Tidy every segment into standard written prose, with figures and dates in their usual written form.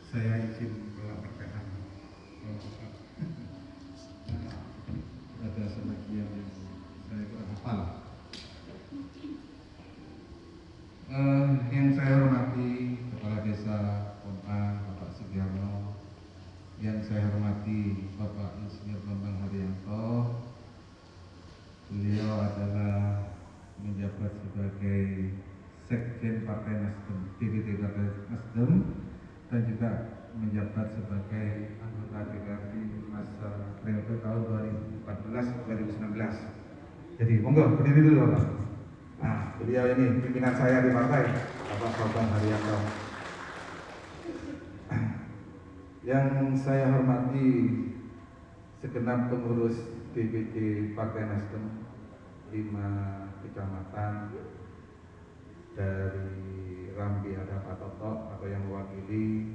Saya izin melaporkan. Ada sebagian yang saya kurang hafal. Yang saya hormati Kepala Desa Poma Bapak Sugiarno, yang saya hormati Bapak Insinyur Bambang Haryanto. Beliau adalah menjabat sebagai Sekjen Partai Nasdem, DPD Partai Nasdem, dan juga menjabat sebagai anggota DPRD masa periode tahun 2014-2019. Jadi monggo berdiri dulu Bapak. Nah, beliau ini pimpinan saya di partai, Bapak Bambang Haryanto. Yang saya hormati segenap pengurus DPD Partai Nasdem 5 kecamatan. Dari Rambi ada Pak Toto atau yang mewakili,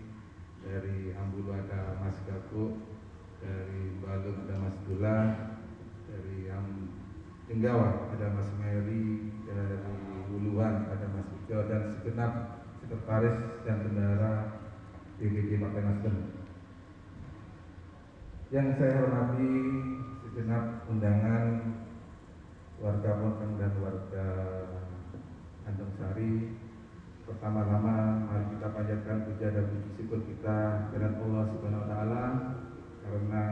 dari Ambulu ada Mas Gago, dari Balung ada Mas Dula, dari Jenggawa ada Mas Meli, dari Huluan ada Mas Ujo, dan segenap sekretaris dan bendahara DPD Partai Nasdem. Yang saya hormati segenap undangan warga Ponteng dan warga Andong Sari. Pertama-tama mari kita panjatkan puja dan puji syukur kita kepada Allah Subhanahu wa taala karena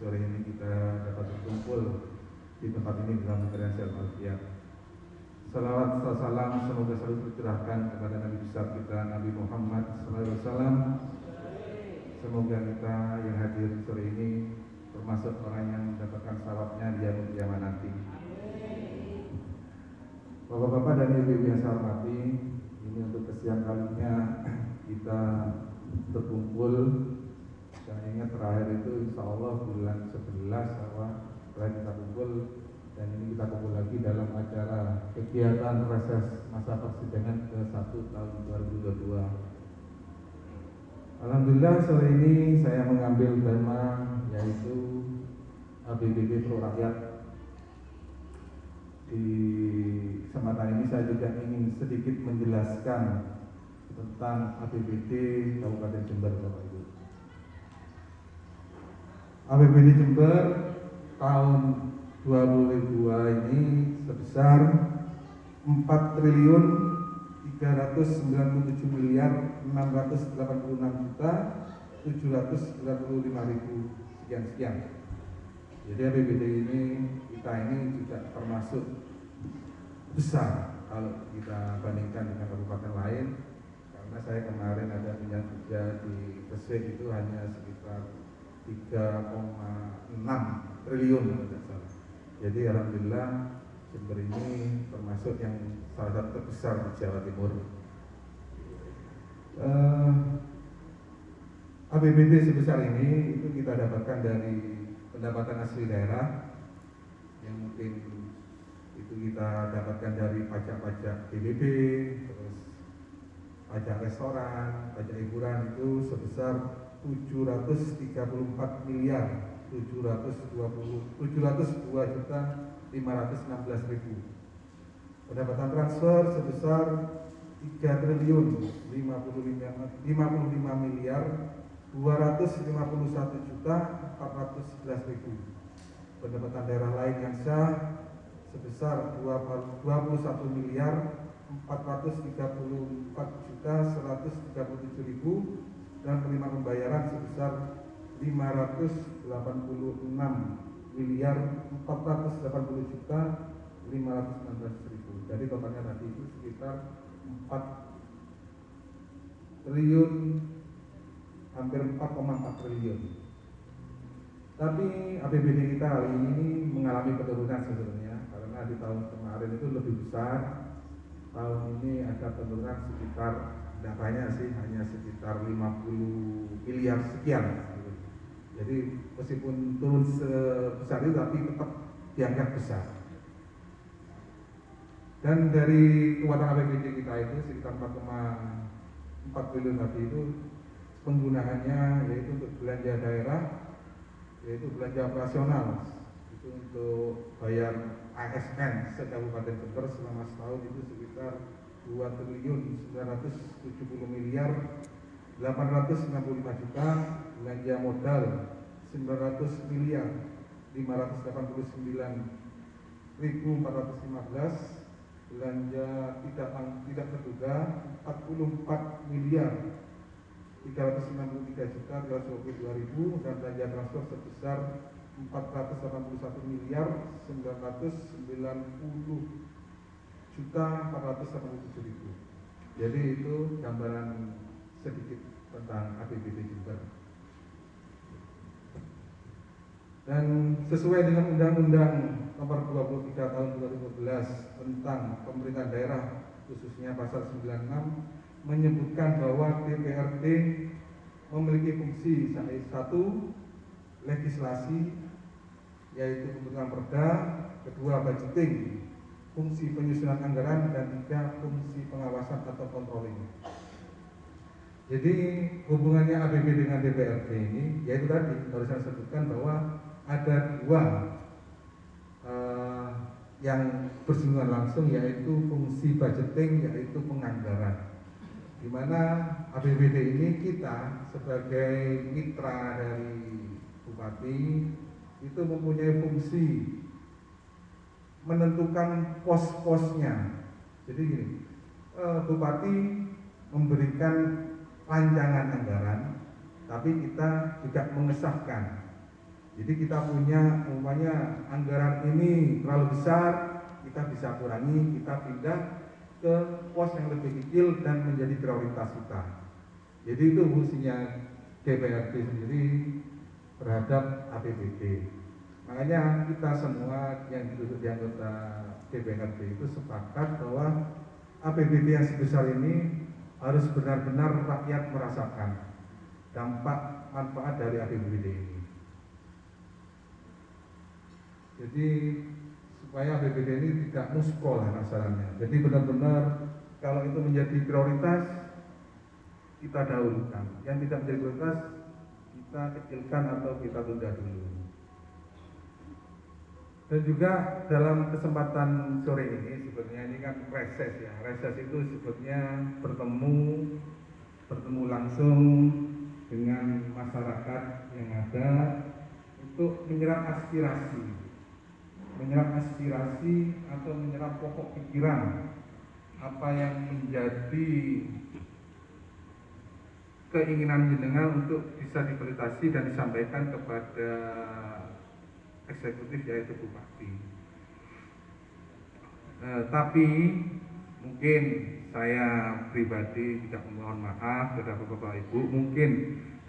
sore ini kita dapat berkumpul di tempat ini dalam keadaan sehat walafiat. Salawat salam semoga selalu tercurahkan kepada Nabi besar kita Nabi Muhammad SAW. Semoga kita yang hadir sore ini termasuk orang yang mendapatkan salawatnya di yaumul qiyamah nanti. Bapak-bapak dan ibu-ibu yang saya hormati, ini untuk kesekian kalinya kita berkumpul. Saya ingat terakhir itu insya Allah bulan 11 awal terakhir kita kumpul, dan ini kita kumpul lagi dalam acara kegiatan reses masa persidangan ke-1 tahun 2022. Alhamdulillah sore ini saya mengambil tema yaitu APBD Pro Rakyat. Di kesempatan ini saya juga ingin sedikit menjelaskan tentang APBD Kabupaten Jember, Bapak Ibu. APBD Jember tahun 2022 ini sebesar 4.396.796.795.000 sekian. Jadi APBD ini juga termasuk besar kalau kita bandingkan dengan kabupaten lain, karena saya kemarin ada pinjam kerja di Gresik itu hanya sekitar 3,6 triliun tidak salah. Jadi alhamdulillah Jember ini termasuk yang salah satu terbesar di Jawa Timur. APBD sebesar ini itu kita dapatkan dari pendapatan asli daerah yang mungkin itu kita dapatkan dari pajak-pajak PBB, terus pajak restoran, pajak hiburan itu sebesar 702.516.000. Pendapatan transfer sebesar 3.55.251.411.000. Pendapatan daerah lain yang sah sebesar 21.434.137.000, dan penerimaan pembayaran sebesar 586.480.519.000. Jadi totalnya tadi itu sekitar 4 triliun, hampir 4,4 triliun. Tapi APBD kita hari ini mengalami penurunan sebenarnya, karena di tahun kemarin itu lebih besar. Tahun ini ada penurunan sekitar, tidak banyak sih, hanya sekitar 50 miliar sekian. Jadi meskipun turun sebesar itu, tapi tetap dianggap besar. Dan dari kekuatan APBD kita itu sekitar 4,4 triliun tadi itu penggunaannya yaitu untuk belanja daerah, yaitu belanja operasional, itu untuk bayar ASN se-Kabupaten Jember selama setahun itu sekitar 2.970 miliar 865 juta, belanja modal 900 miliar 589.415, belanja tidak terduga 44 miliar 363 juta 322.000, dan belanja transfer sebesar 481 miliar 990 juta 487.000. Jadi itu gambaran sedikit tentang APBD Jember. Dan sesuai dengan Undang-Undang Nomor 23 Tahun 2012 tentang Pemerintahan Daerah, khususnya pasal 96 menyebutkan bahwa DPRD memiliki fungsi satu, legislasi, yaitu pembentukan perda; kedua, budgeting, fungsi penyusunan anggaran; dan tiga, fungsi pengawasan atau controlling. Jadi hubungannya APBD dengan DPRD ini, yaitu tadi baru saya sebutkan bahwa ada dua yang bersinggungan langsung, yaitu fungsi budgeting, yaitu penganggaran. Di mana APBD ini kita sebagai mitra dari Bupati itu mempunyai fungsi menentukan pos-posnya. Jadi gini, Bupati memberikan rancangan anggaran, tapi kita juga mengesahkan. Jadi kita punya umpamanya anggaran ini terlalu besar, kita bisa kurangi, kita pindah ke pos yang lebih kecil dan menjadi prioritas kita. Jadi itu fungsinya DPRD sendiri terhadap APBD. Makanya kita semua yang duduk di anggota DPRD itu sepakat bahwa APBD yang sebesar ini harus benar-benar rakyat merasakan dampak manfaat dari APBD ini. Jadi supaya APBD ini tidak muspol masalahnya. Jadi benar-benar kalau itu menjadi prioritas kita dahulukan, yang tidak menjadi prioritas kita kecilkan atau kita tunda dulu. Dan juga dalam kesempatan sore ini, sebetulnya ini kan reses ya. Reses itu sebetulnya bertemu langsung dengan masyarakat yang ada untuk menyerap aspirasi atau menyerap pokok pikiran apa yang menjadi keinginan jenengan untuk bisa divalidasi dan disampaikan kepada eksekutif, yaitu Bupati. Tapi mungkin saya pribadi tidak mohon maaf kepada Bapak Ibu, mungkin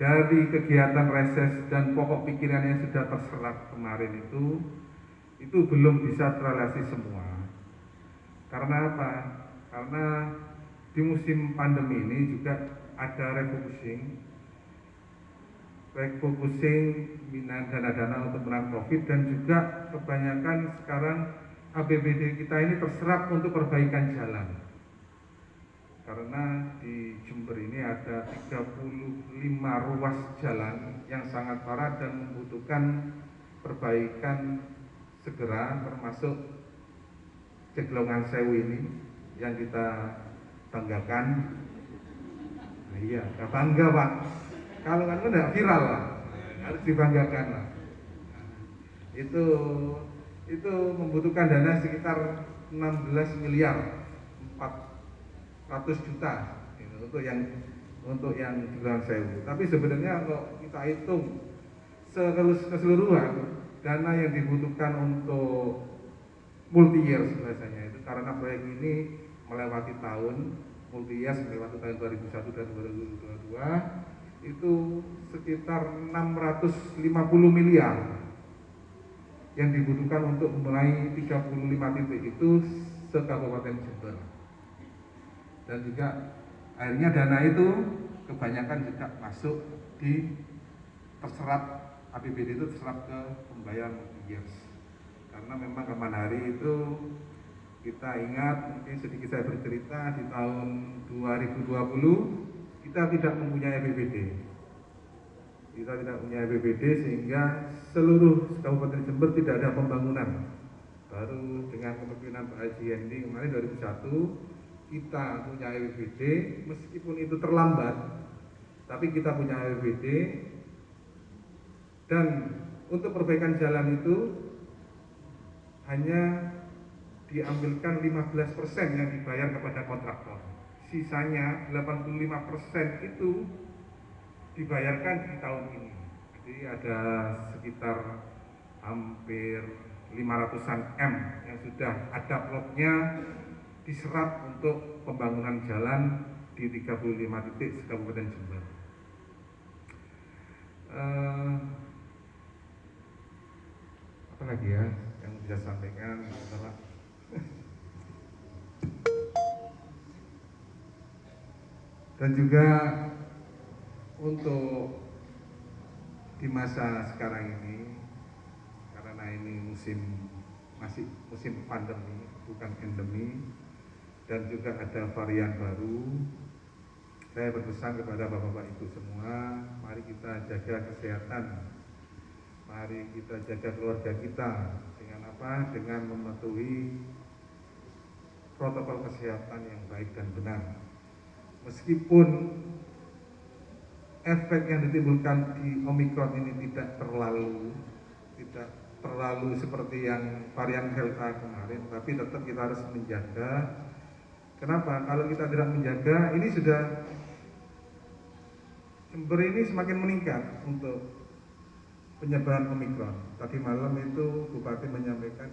dari kegiatan reses dan pokok pikiran yang sudah terserap kemarin itu belum bisa terrealisasi semua. Karena apa? Karena di musim pandemi ini juga ada refocusing minat dana-dana untuk menangani COVID, dan juga kebanyakan sekarang APBD kita ini terserap untuk perbaikan jalan. Karena di Jember ini ada 35 ruas jalan yang sangat parah dan membutuhkan perbaikan segera, termasuk Ceglongan Sewu ini yang kita banggakan. Nah, iya, bangga Pak. Kalau kan udah viral lah, harus dibanggakan lah. Itu membutuhkan dana sekitar 16 miliar 400 juta untuk yang Ceglongan Sewu. Tapi sebenarnya kalau kita hitung keseluruhan dana yang dibutuhkan untuk multi years biasanya itu, karena proyek ini melewati tahun, multi years melewati tahun 2001 dan 2022, itu sekitar 650 miliar yang dibutuhkan untuk memulai 35 titik itu se-Kabupaten Jember. Dan juga akhirnya dana itu kebanyakan juga masuk di terserap APBD itu terserap ke pembayaran multi-years. Karena memang kapan hari itu kita ingat, mungkin sedikit saya bercerita, di tahun 2020 kita tidak mempunyai APBD. Kita tidak punya APBD sehingga seluruh Kabupaten Jember tidak ada pembangunan. Baru dengan kepemimpinan Pak Haji Hendi kemarin 2001 kita punya APBD, meskipun itu terlambat, tapi kita punya APBD, dan untuk perbaikan jalan itu hanya diambilkan 15% yang dibayar kepada kontraktor. Sisanya 85% itu dibayarkan di tahun ini. Jadi ada sekitar hampir 500-an M yang sudah ada plotnya diserap untuk pembangunan jalan di 35 titik Kabupaten Jember. Apa lagi ya yang bisa sampaikan, Bapak? Dan juga untuk di masa sekarang ini, karena ini masih musim pandemi, bukan endemi, dan juga ada varian baru, saya berpesan kepada Bapak-Bapak Ibu semua, mari kita jaga kesehatan, mari kita jaga keluarga kita. Dengan apa? Dengan mematuhi protokol kesehatan yang baik dan benar. Meskipun efek yang ditimbulkan di Omikron ini tidak terlalu seperti yang varian Delta kemarin, tapi tetap kita harus menjaga. Kenapa? Kalau kita tidak menjaga, ini sudah Jember ini semakin meningkat untuk penyebaran Omikron. Tadi malam itu Bupati menyampaikan